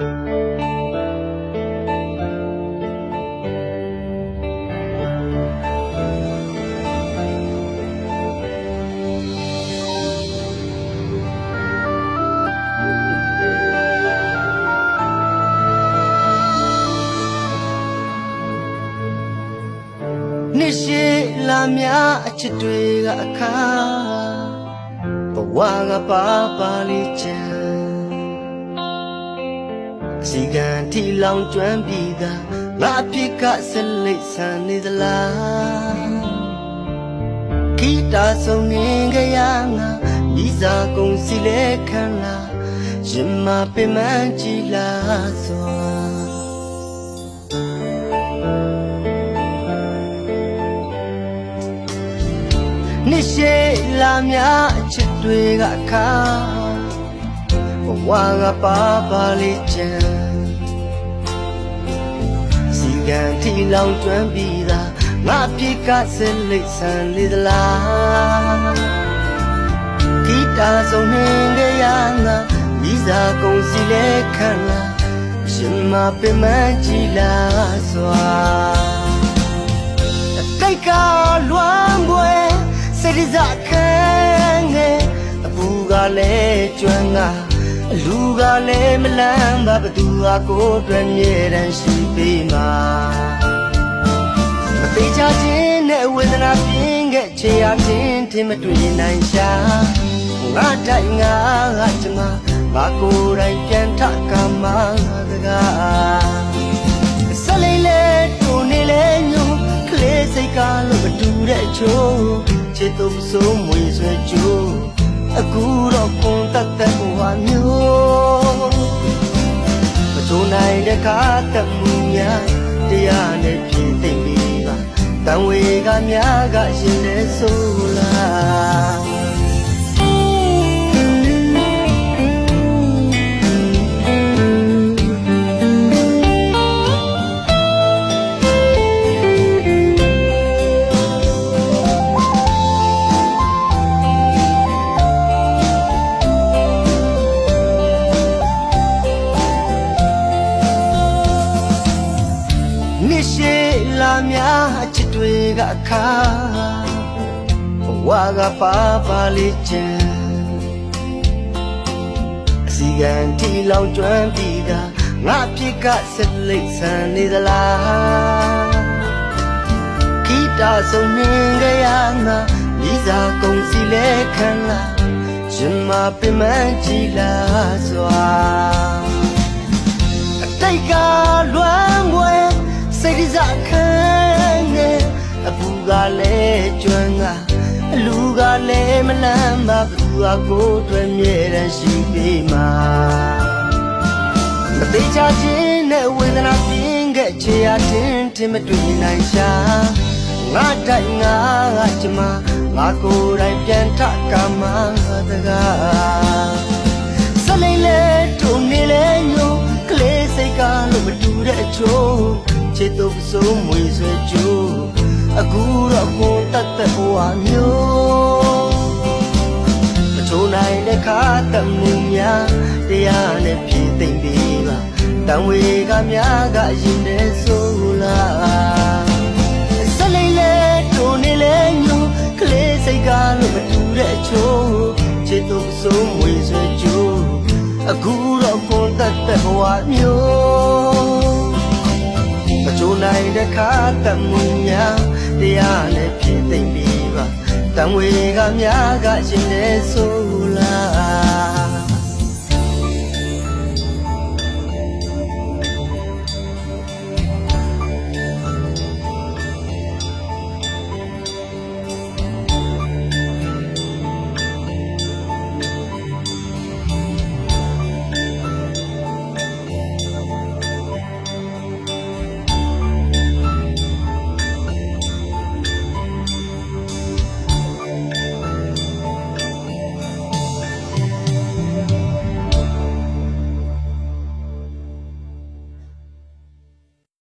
နှစ်ရှည်လာများအချစ်တွေကအခါဘဝကပါပါလေးချမ်းအစီကံထီလောင်ကျွမ်းပြီးသားငါအဖြစ်ကဆက်လိပ်ဆန်နေသလားခိတာဆုံးနေကြရငါဤစာကုန်စီလဲခံလာရင်မပင်မကြည်လာစွာနှစ်ရှည်လာများအချစ်တွေကအခါဘဝကပါပါလေးချမ်းစီကံထီလောင်ကျွမ်းပြီးသားငါပြေကဆက်လိပ်ဆန်လေသလားခိတာဆုံးနေကြရငါဤစာကုန်စီလဲခံလာရှင်မပင်မကြည်လာစွာတိတ်ကလွမ်းပွဲစိတ်စားခံနေအပူကလည်းကျွမ်းကအလူကလည်းမလန်းပါဘသူဟာကိုယ်အတွက်မြဲတမ်းရှိပေးမှာမသေးချခြင်းနဲ့ဝေဒနာပြင်းခဲ့ချေရခြင်းထင်မတွေ့နိုင်ရှာငါတိုက်ငါကျမငါကိုယ်တိုင်ပြန်ထကမှာတကားဆက်လေးလဲတူနေလဲညို့ကလေးစိတ်ကလို့မတူတဲ့ချိုးချစ်သူဆိုမွေဆွဲကြိုးအခုတော့ကွန်တက်တဲ့ဘဝမျိုးမကြုံနိုင်တဲ့ခါတမှုများတရားနဲ့ပြည့်သိမ့်ပြီးပါတန်ဝေကများကရှင်နေဆိုလားနှစ်ရှည်လာများအချစ်တွေကအခါဘဝကပါပါလေးချမ်းအစီကံထီလောင်ကျွမ်းပြီးသားငါဖြစ်ကဆက်လိပ်ဆန်နေသလားခိတာဆုံးနေကြရငါဤစာကုန်စီလဲခံလာရင်မပင်မကြည်လာစွာအတိတ်ကလွမ်းပွဲစိတ်စားခံနေအပူကလည်းကျွမ်းကအလူကလည်းမလန်းပါဘူးအကိုယ်အတွက်မြဲတမ်းရှိပေးမှာမသေးချခြင်းနဲ့ဝေဒနာပြင်းခဲ့ချေရခြင်းထင်မတွေ့နိုင်ရှာငါတိုက်ငါကျမငါကိုယ်တိုင်ပြန်ထကမှာတကားဆက်လေးလဲတူနေလဲညို့ကလေးစိတ်ကလို့မတူတဲ့အချိုးချစ်သူဆိုမွေဆွဲကြိုးအခုတော့ကွန်တက်တဲ့ဘဝမျိုးမချိုးနိုင်တဲ့ခါတမှုများတရားနဲ့ပြည့်သိမ့်ပြီးပါတန်ဝေကများကရင်နေဆိုလားဆက်လေးလဲတူနေလဲညို့ကလေးစိတ်ကလို့မတူတဲ့အချိုးချစ်သူဆိုမွေဆွဲကြိုးအခုတော့ကွန်တက်တဲ့ဘဝမျိုးမကြိုးနိုင်တဲ့ခါတမှုများတရားနဲ့ပြည့်သိမ့်ပြီးပါတန်ဝေကများကရှင်နေဆိုလာ